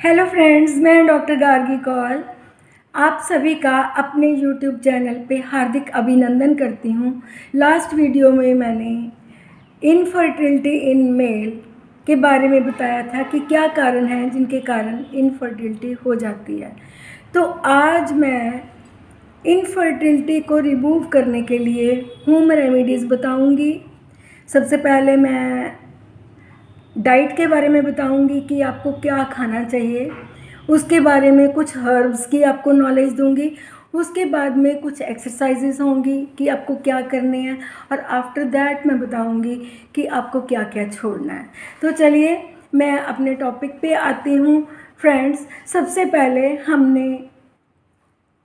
Hello friends, मैं doctor Gargi Kaul आप सभी का अपने यूट्यूब चैनल पे हार्दिक अभिनंदन करती हूँ। लास्ट वीडियो में मैंने इनफर्टिलिटी इन मेल के बारे में बताया था कि क्या कारण हैं जिनके कारण इनफर्टिलिटी हो जाती है। तो आज मैं इनफर्टिलिटी को रिमूव करने के लिए होम रेमेडीज़ बताऊँगी। सबसे पहले मैं डाइट के बारे में बताऊंगी कि आपको क्या खाना चाहिए। उसके बारे में कुछ हर्ब्स की आपको नॉलेज दूंगी। उसके बाद में कुछ एक्सरसाइजेस होंगी कि आपको क्या करने हैं, और आफ्टर दैट मैं बताऊंगी कि आपको क्या क्या छोड़ना है। तो चलिए मैं अपने टॉपिक पे आती हूँ। फ्रेंड्स, सबसे पहले हमने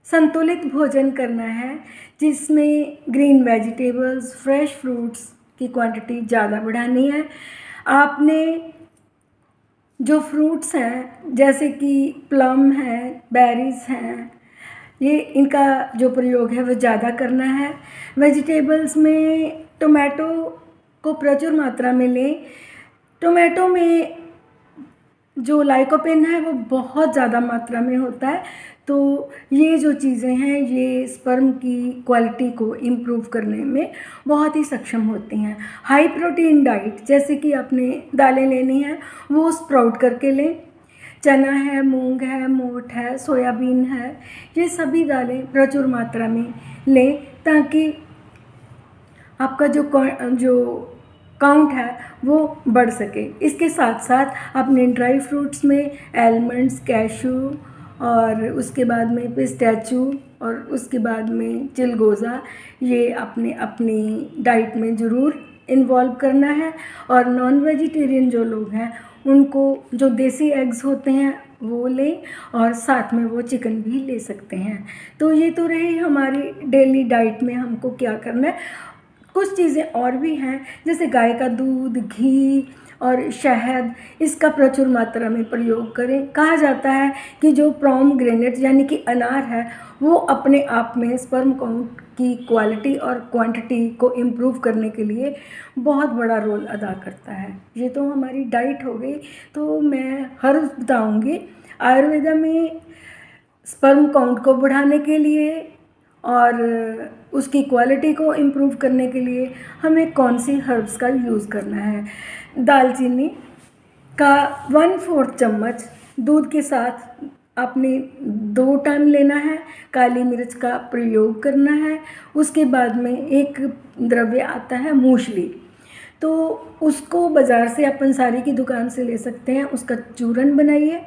संतुलित भोजन करना है, जिसमें ग्रीन वेजिटेबल्स, फ्रेश फ्रूट्स की क्वांटिटी ज़्यादा बढ़ानी है। आपने जो फ्रूट्स हैं जैसे कि प्लम है, बेरीज हैं, ये इनका जो प्रयोग है वो ज़्यादा करना है। वेजिटेबल्स में टोमेटो को प्रचुर मात्रा में लें। टोमेटो में जो लाइकोपेन है वो बहुत ज़्यादा मात्रा में होता है, तो ये जो चीज़ें हैं ये स्पर्म की क्वालिटी को इम्प्रूव करने में बहुत ही सक्षम होती हैं। हाई प्रोटीन डाइट जैसे कि आपने दालें लेनी हैं वो स्प्राउट करके लें। चना है, मूंग है, मोठ है, सोयाबीन है, ये सभी दालें प्रचुर मात्रा में लें ताकि आपका जो काउंट है वो बढ़ सके। इसके साथ साथ अपने ड्राई फ्रूट्स में आलमंड्स, कैशू, और उसके बाद में पिस्ताचियो, और उसके बाद में चिलगोज़ा, ये अपने अपनी डाइट में ज़रूर इन्वॉल्व करना है। और नॉन वेजिटेरियन जो लोग हैं उनको जो देसी एग्स होते हैं वो लें, और साथ में वो चिकन भी ले सकते हैं। तो ये तो रही हमारी डेली डाइट में हमको क्या करना है। कुछ चीज़ें और भी हैं जैसे गाय का दूध, घी और शहद, इसका प्रचुर मात्रा में प्रयोग करें। कहा जाता है कि जो पोमेग्रेनेट यानी कि अनार है वो अपने आप में स्पर्म काउंट की क्वालिटी और क्वांटिटी को इम्प्रूव करने के लिए बहुत बड़ा रोल अदा करता है। ये तो हमारी डाइट हो गई। तो मैं हर बताऊंगी आयुर्वेदा में स्पर्म काउंट को बढ़ाने के लिए और उसकी क्वालिटी को इम्प्रूव करने के लिए हमें कौन सी हर्ब्स का यूज़ करना है। दालचीनी का 1/4 चम्मच दूध के साथ आपने 2 टाइम लेना है। काली मिर्च का प्रयोग करना है। उसके बाद में एक द्रव्य आता है मूसली, तो उसको बाज़ार से आप पंसारी की दुकान से ले सकते हैं। उसका चूरन बनाइए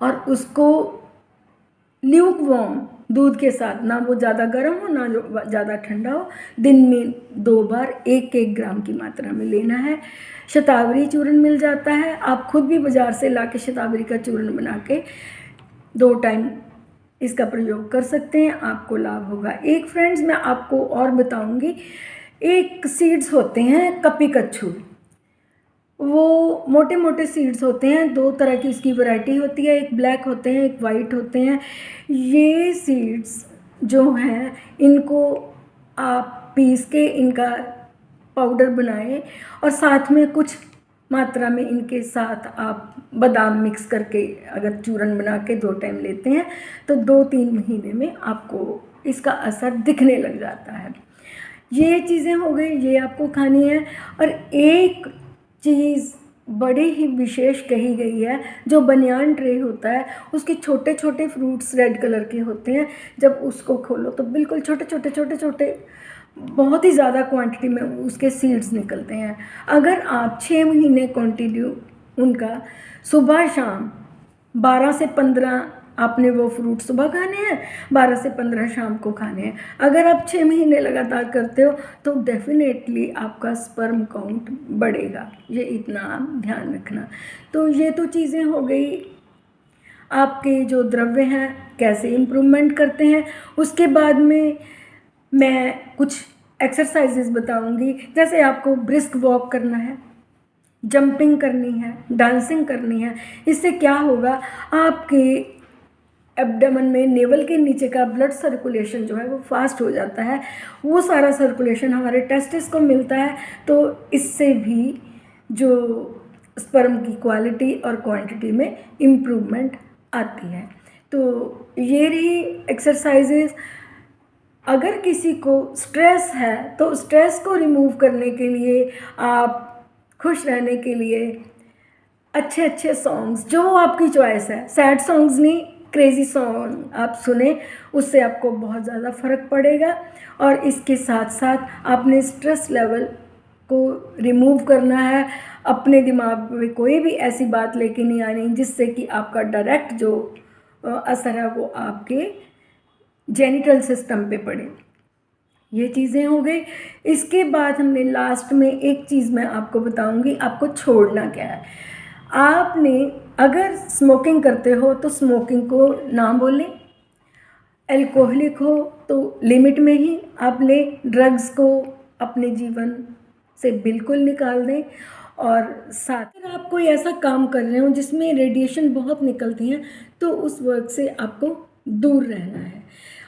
और उसको ल्यूक वार्म दूध के साथ, ना वो ज़्यादा गर्म हो ना जो ज़्यादा ठंडा हो, दिन में 2 बार 1-1 ग्राम की मात्रा में लेना है। शतावरी चूर्ण मिल जाता है, आप खुद भी बाज़ार से ला के शतावरी का चूर्ण बना के 2 टाइम इसका प्रयोग कर सकते हैं, आपको लाभ होगा। एक फ्रेंड्स मैं आपको और बताऊंगी, एक सीड्स होते हैं कपीकच्छु, वो मोटे मोटे सीड्स होते हैं। 2 तरह की इसकी वैरायटी होती है, एक ब्लैक होते हैं, एक वाइट होते हैं। ये सीड्स जो हैं इनको आप पीस के इनका पाउडर बनाएं, और साथ में कुछ मात्रा में इनके साथ आप बादाम मिक्स करके अगर चूरन बना के 2 टाइम लेते हैं तो 2-3 महीने में आपको इसका असर दिखने लग जाता है। ये चीज़ें हो गई, ये आपको खानी है। और एक चीज़ बड़ी ही विशेष कही गई है, जो बनियान ट्रे होता है उसके छोटे छोटे फ्रूट्स रेड कलर के होते हैं। जब उसको खोलो तो बिल्कुल छोटे छोटे छोटे छोटे बहुत ही ज़्यादा क्वांटिटी में उसके सीड्स निकलते हैं। अगर आप 6 महीने कंटिन्यू उनका सुबह शाम 12 से 15 आपने वो फ्रूट सुबह खाने हैं, 12 से 15 शाम को खाने हैं। अगर आप 6 महीने लगातार करते हो तो डेफिनेटली आपका स्पर्म काउंट बढ़ेगा, ये इतना आप ध्यान रखना। तो ये तो चीज़ें हो गई आपके जो द्रव्य हैं कैसे इम्प्रूवमेंट करते हैं। उसके बाद में मैं कुछ एक्सरसाइजेस बताऊंगी, जैसे आपको ब्रिस्क वॉक करना है, जंपिंग करनी है, डांसिंग करनी है। इससे क्या होगा, आपके एब्डोमेन में नेवल के नीचे का ब्लड सर्कुलेशन जो है वो फास्ट हो जाता है। वो सारा सर्कुलेशन हमारे टेस्टिस को मिलता है, तो इससे भी जो स्पर्म की क्वालिटी और क्वांटिटी में इम्प्रूवमेंट आती है। तो ये रही एक्सरसाइजेज। अगर किसी को स्ट्रेस है तो स्ट्रेस को रिमूव करने के लिए, आप खुश रहने के लिए अच्छे अच्छे सॉन्ग्स, जो आपकी चॉइस है, सैड सॉन्ग्स नहीं, क्रेज़ी सॉन्ग आप सुने, उससे आपको बहुत ज़्यादा फ़र्क पड़ेगा। और इसके साथ साथ आपने स्ट्रेस लेवल को रिमूव करना है। अपने दिमाग में कोई भी ऐसी बात लेके नहीं आनी जिससे कि आपका डायरेक्ट जो असर है वो आपके जेनिटल सिस्टम पे पड़े। ये चीज़ें हो गई। इसके बाद हमने लास्ट में एक चीज़ मैं आपको बताऊंगी, आपको छोड़ना क्या है। आपने अगर स्मोकिंग करते हो तो स्मोकिंग को ना बोलें, अल्कोहलिक हो तो लिमिट में ही आप लें, ड्रग्स को अपने जीवन से बिल्कुल निकाल दें। और साथ अगर आप कोई ऐसा काम कर रहे हो जिसमें रेडिएशन बहुत निकलती हैं तो उस वर्क से आपको दूर रहना है।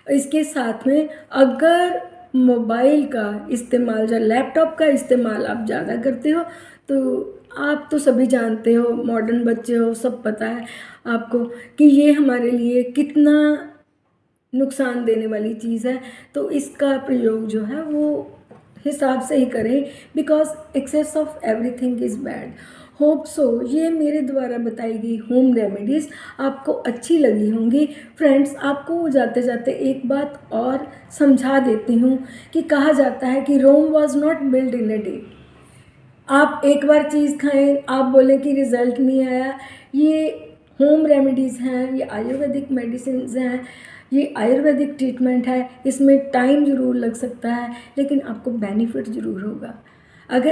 इसके साथ में अगर मोबाइल का इस्तेमाल या लैपटॉप का इस्तेमाल आप ज़्यादा करते हो तो आप तो सभी जानते हो, मॉडर्न बच्चे हो, सब पता है आपको कि ये हमारे लिए कितना नुकसान देने वाली चीज़ है। तो इसका प्रयोग जो है वो हिसाब से ही करें, because excess of everything is bad. Hope so ये मेरे द्वारा बताई गई होम रेमेडीज़ आपको अच्छी लगी होंगी। फ्रेंड्स, आपको जाते जाते एक बात और समझा देती हूँ कि कहा जाता है कि Rome was not build in a day. आप एक बार चीज़ खाएं, आप बोलें कि रिज़ल्ट नहीं आया। ये होम रेमेडीज़ हैं, ये आयुर्वेदिक मेडिसिन हैं, ये आयुर्वेदिक ट्रीटमेंट है। इसमें टाइम ज़रूर लग सकता है लेकिन आपको बेनिफिट ज़रूर होगा। अगर